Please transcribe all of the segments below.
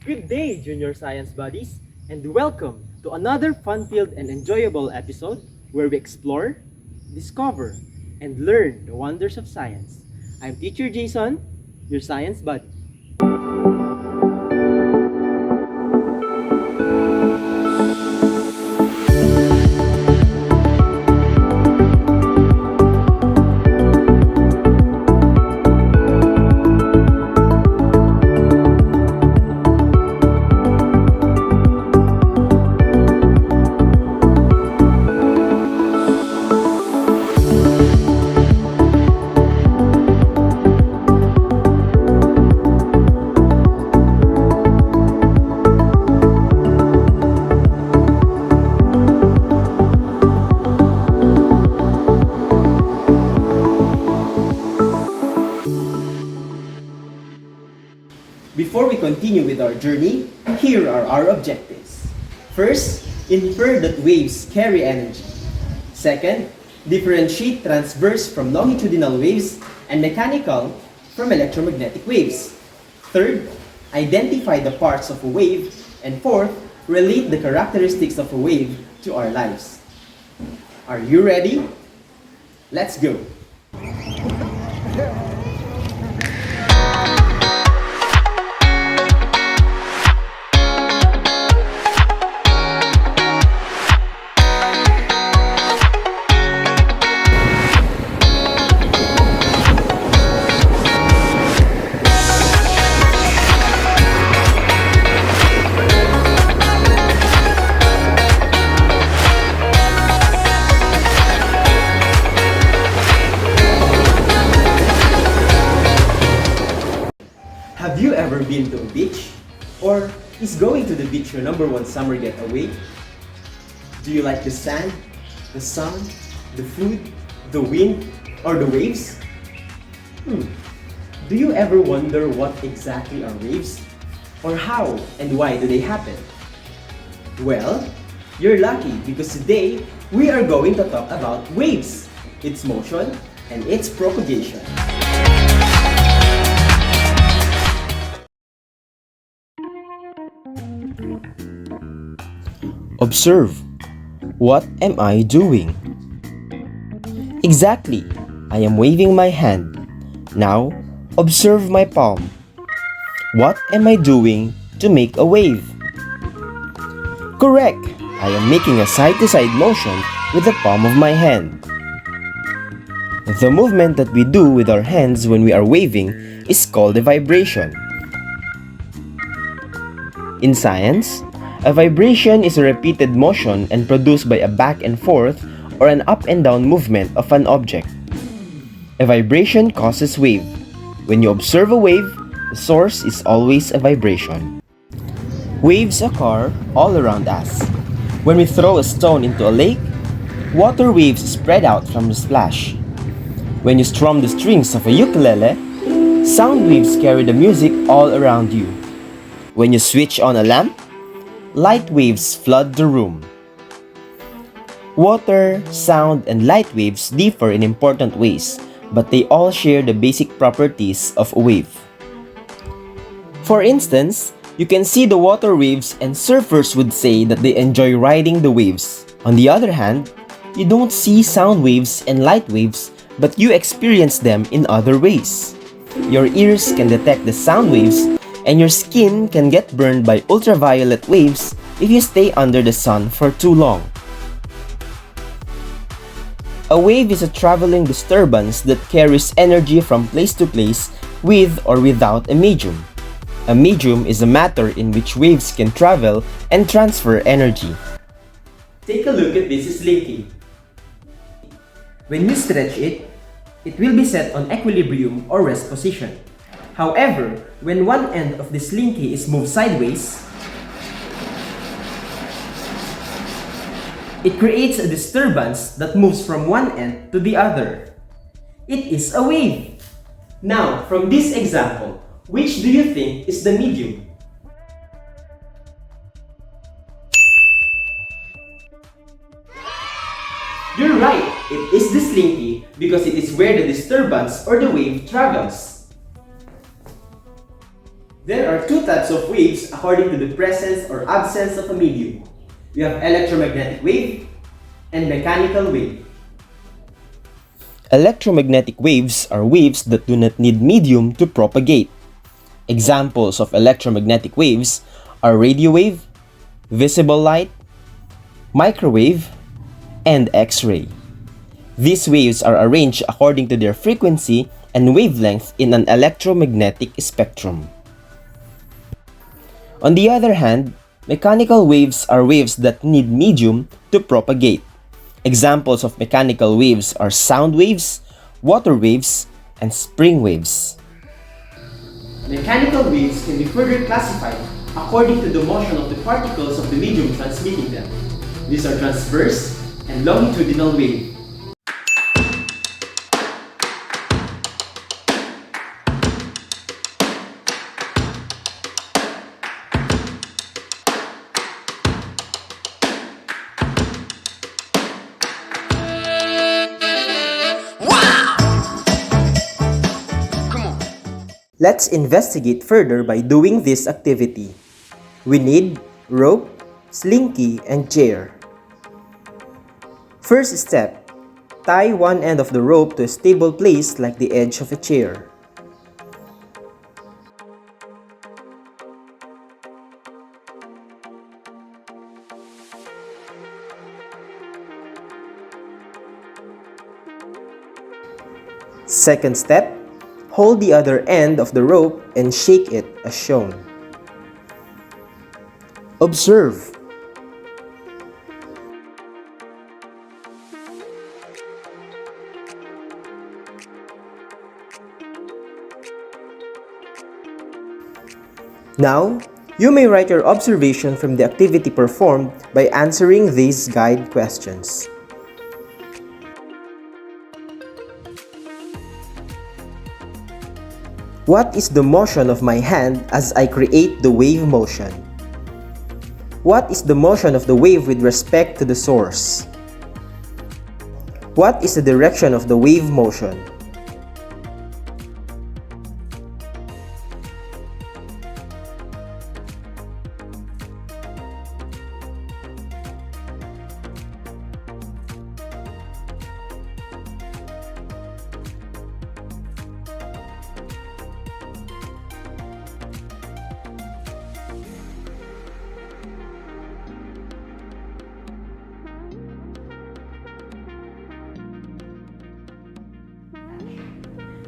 Good day, junior science buddies, and welcome to another fun-filled and enjoyable episode where we explore, discover, and learn the wonders of science. I'm teacher Jayson, your science buddy. Before we continue with our journey, here are our objectives. First, infer that waves carry energy. Second, differentiate transverse from longitudinal waves and mechanical from electromagnetic waves. Third, identify the parts of a wave. And fourth, relate the characteristics of a wave to our lives. Are you ready? Let's go! Have you ever been to a beach? Or is going to the beach your number one summer getaway? Do you like the sand, the sun, the food, the wind, or the waves? Do you ever wonder what exactly are waves? Or how and why do they happen? Well, you're lucky because today we are going to talk about waves, its motion, and its propagation. Observe. What am I doing? Exactly. I am waving my hand. Now, observe my palm. What am I doing to make a wave? Correct. I am making a side-to-side motion with the palm of my hand. The movement that we do with our hands when we are waving is called a vibration. In science, a vibration is a repeated motion and produced by a back and forth or an up and down movement of an object. A vibration causes wave. When you observe a wave, the source is always a vibration. Waves occur all around us. When we throw a stone into a lake, water waves spread out from the splash. When you strum the strings of a ukulele, sound waves carry the music all around you. When you switch on a lamp, light waves flood the room. Water, sound, and light waves differ in important ways, but they all share the basic properties of a wave. For instance, you can see the water waves and surfers would say that they enjoy riding the waves. On the other hand, you don't see sound waves and light waves, but you experience them in other ways. Your ears can detect the sound waves, and your skin can get burned by ultraviolet waves if you stay under the sun for too long. A wave is a traveling disturbance that carries energy from place to place with or without a medium. A medium is a matter in which waves can travel and transfer energy. Take a look at this slinky. When you stretch it, it will be set on equilibrium or rest position. However, when one end of the slinky is moved sideways, it creates a disturbance that moves from one end to the other. It is a wave. Now, from this example, which do you think is the medium? You're right, it is the slinky because it is where the disturbance or the wave travels. There are two types of waves according to the presence or absence of a medium. We have electromagnetic wave and mechanical wave. Electromagnetic waves are waves that do not need medium to propagate. Examples of electromagnetic waves are radio wave, visible light, microwave, and X-ray. These waves are arranged according to their frequency and wavelength in an electromagnetic spectrum. On the other hand, mechanical waves are waves that need medium to propagate. Examples of mechanical waves are sound waves, water waves, and spring waves. Mechanical waves can be further classified according to the motion of the particles of the medium transmitting them. These are transverse and longitudinal wave. Let's investigate further by doing this activity. We need rope, slinky, and chair. First step, tie one end of the rope to a stable place like the edge of a chair. Second step, hold the other end of the rope and shake it as shown. Observe. Now, you may write your observation from the activity performed by answering these guide questions. What is the motion of my hand as I create the wave motion? What is the motion of the wave with respect to the source? What is the direction of the wave motion?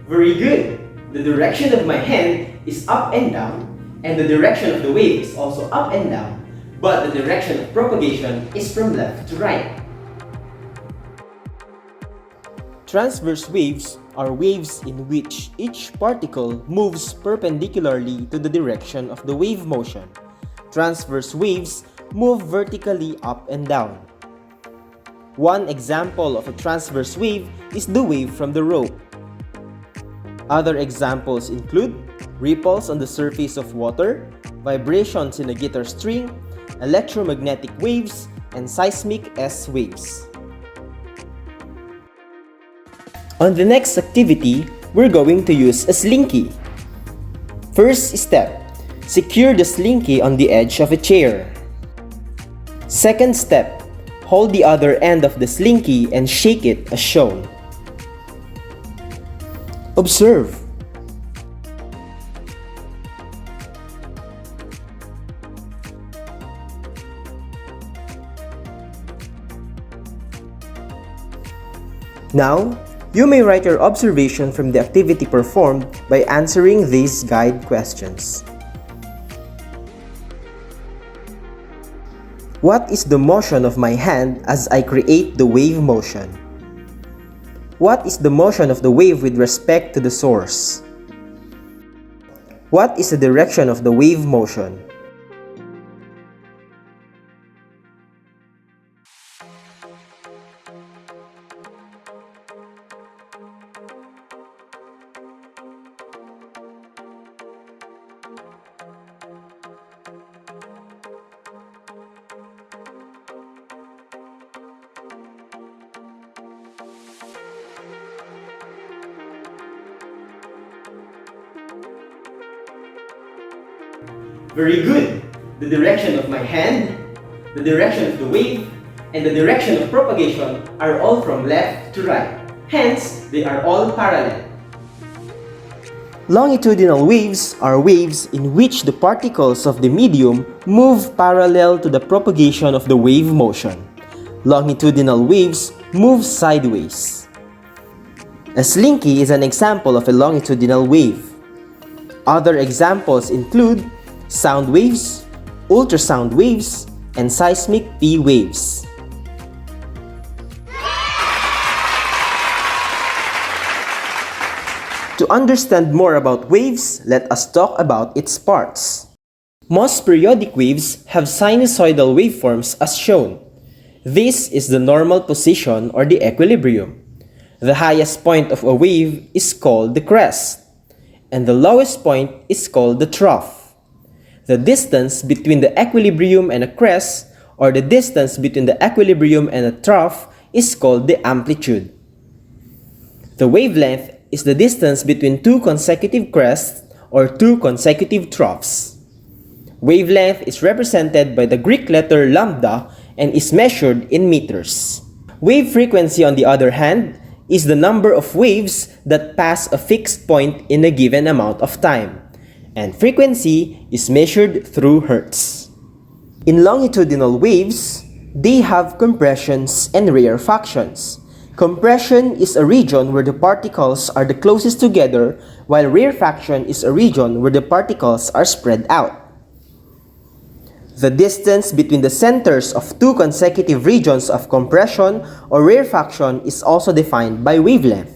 Very good! The direction of my hand is up and down, and the direction of the wave is also up and down, but the direction of propagation is from left to right. Transverse waves are waves in which each particle moves perpendicularly to the direction of the wave motion. Transverse waves move vertically up and down. One example of a transverse wave is the wave from the rope. Other examples include ripples on the surface of water, vibrations in a guitar string, electromagnetic waves, and seismic S waves. On the next activity, we're going to use a slinky. First step, secure the slinky on the edge of a chair. Second step, hold the other end of the slinky and shake it as shown. Observe. Now, you may write your observation from the activity performed by answering these guide questions. What is the motion of my hand as I create the wave motion? What is the motion of the wave with respect to the source? What is the direction of the wave motion? Very good. The direction of my hand, the direction of the wave, and the direction of propagation are all from left to right. Hence, they are all parallel. Longitudinal waves are waves in which the particles of the medium move parallel to the propagation of the wave motion. Longitudinal waves move sideways. A slinky is an example of a longitudinal wave. Other examples include sound waves, ultrasound waves, and seismic P waves. To understand more about waves, let us talk about its parts. Most periodic waves have sinusoidal waveforms as shown. This is the normal position or the equilibrium. The highest point of a wave is called the crest, and the lowest point is called the trough. The distance between the equilibrium and a crest, or the distance between the equilibrium and a trough, is called the amplitude. The wavelength is the distance between two consecutive crests or two consecutive troughs. Wavelength is represented by the Greek letter lambda and is measured in meters. Wave frequency, on the other hand, is the number of waves that pass a fixed point in a given amount of time, and frequency is measured through hertz. In longitudinal waves, they have compressions and rarefactions. Compression is a region where the particles are the closest together, while rarefaction is a region where the particles are spread out. The distance between the centers of two consecutive regions of compression or rarefaction is also defined by wavelength.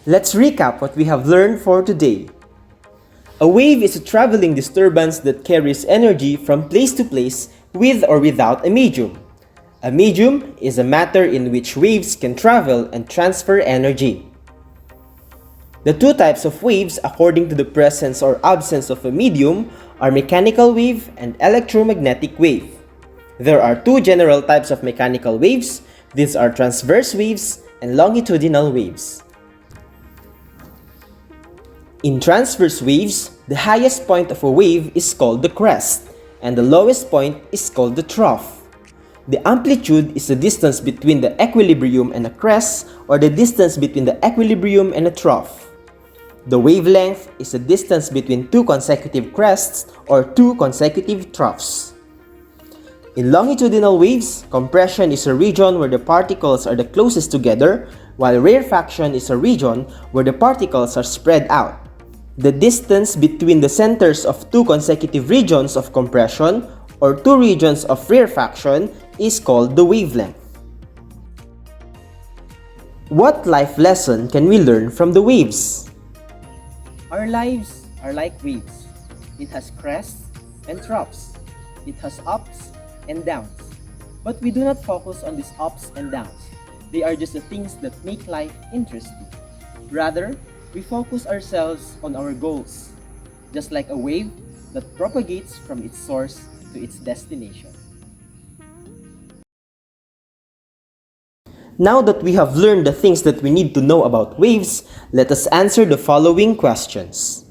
Let's recap what we have learned for today. A wave is a traveling disturbance that carries energy from place to place with or without a medium. A medium is a matter in which waves can travel and transfer energy. The two types of waves, according to the presence or absence of a medium, are mechanical wave and electromagnetic wave. There are two general types of mechanical waves. These are transverse waves and longitudinal waves. In transverse waves, the highest point of a wave is called the crest, and the lowest point is called the trough. The amplitude is the distance between the equilibrium and a crest, or the distance between the equilibrium and a trough. The wavelength is the distance between two consecutive crests or two consecutive troughs. In longitudinal waves, compression is a region where the particles are the closest together, while rarefaction is a region where the particles are spread out. The distance between the centers of two consecutive regions of compression or two regions of rarefaction is called the wavelength. What life lesson can we learn from the waves? Our lives are like waves. It has crests and troughs. It has ups and downs. But we do not focus on these ups and downs. They are just the things that make life interesting. Rather, we focus ourselves on our goals, just like a wave that propagates from its source to its destination. Now that we have learned the things that we need to know about waves, let us answer the following questions.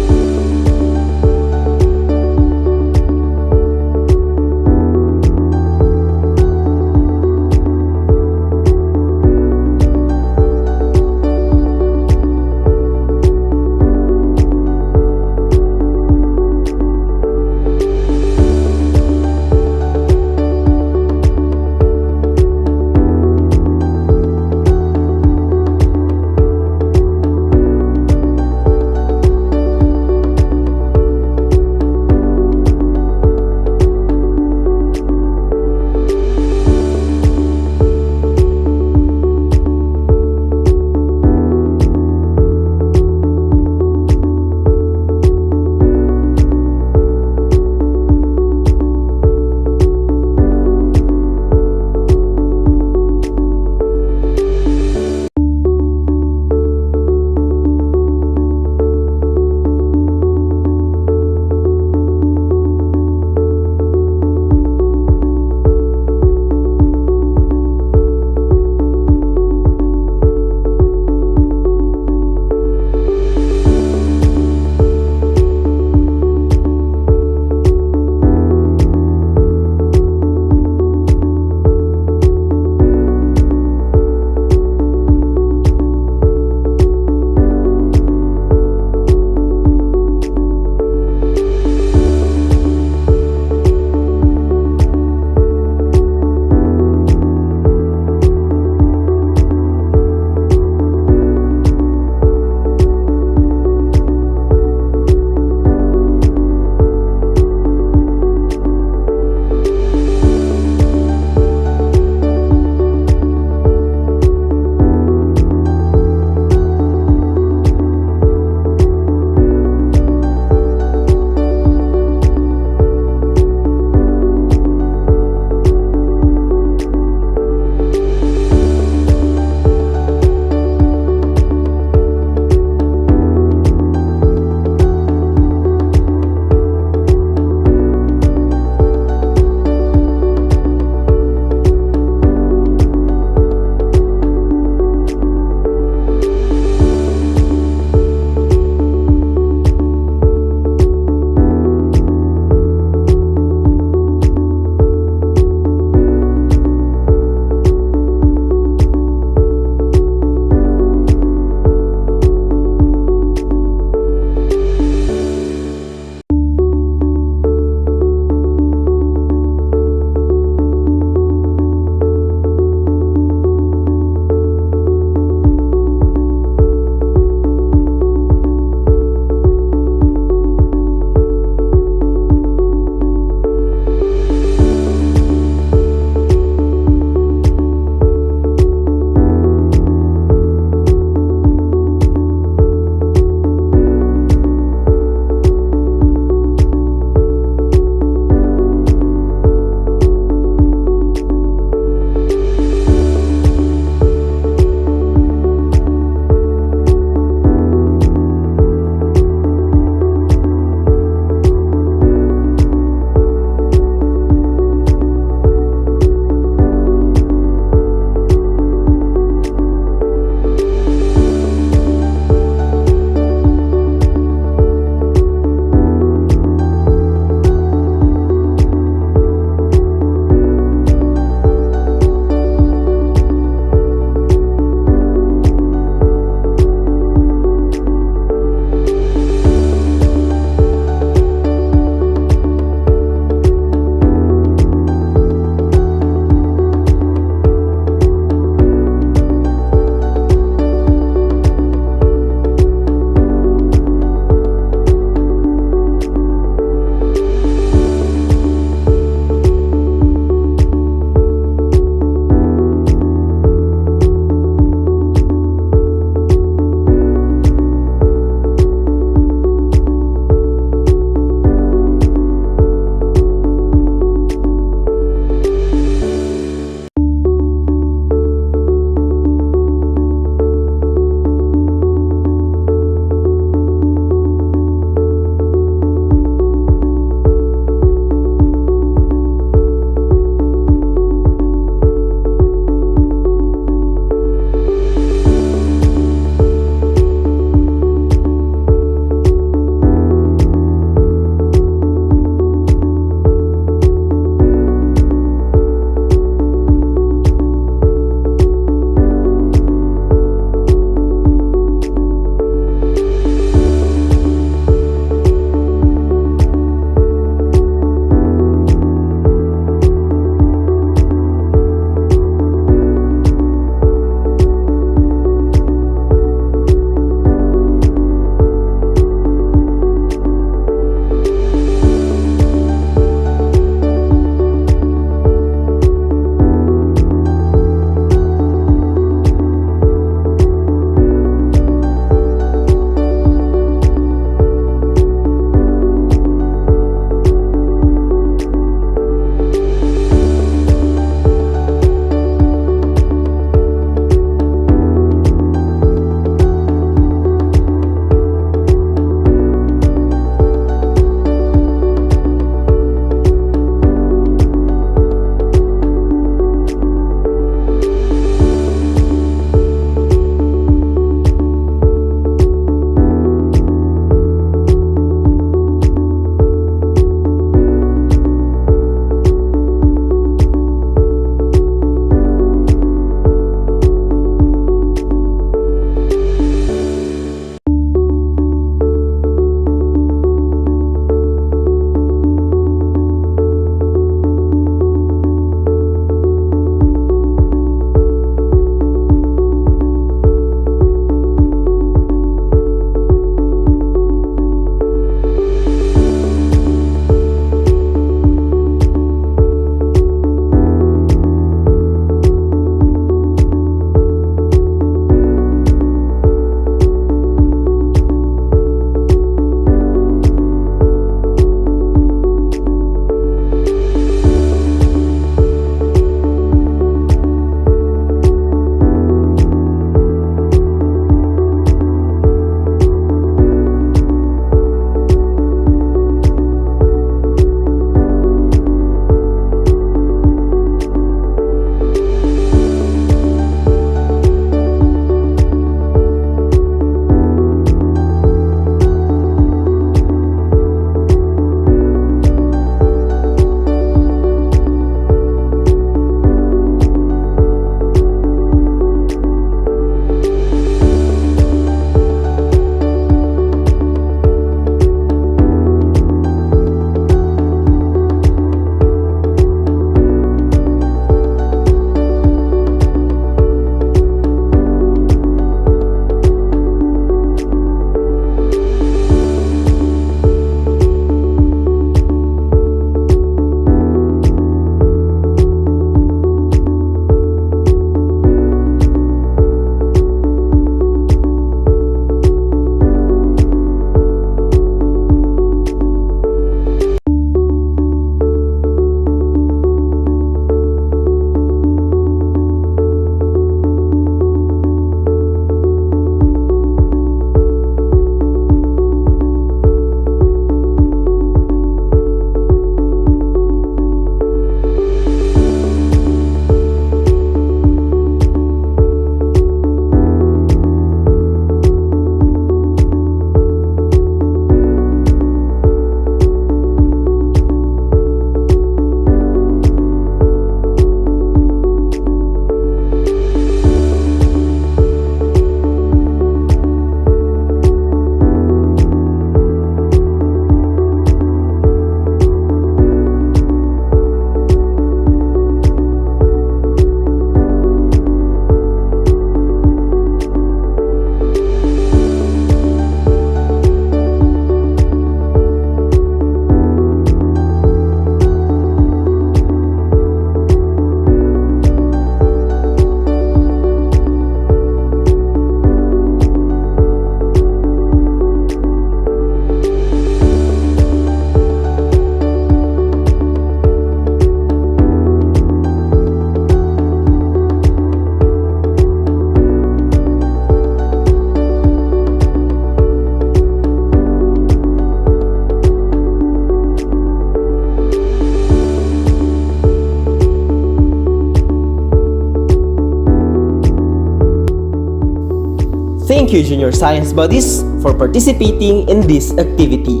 Thank you, Junior Science Buddies, for participating in this activity.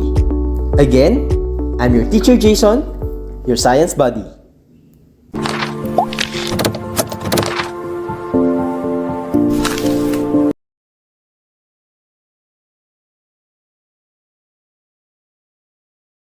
Again, I'm your teacher Jayson, your science buddy.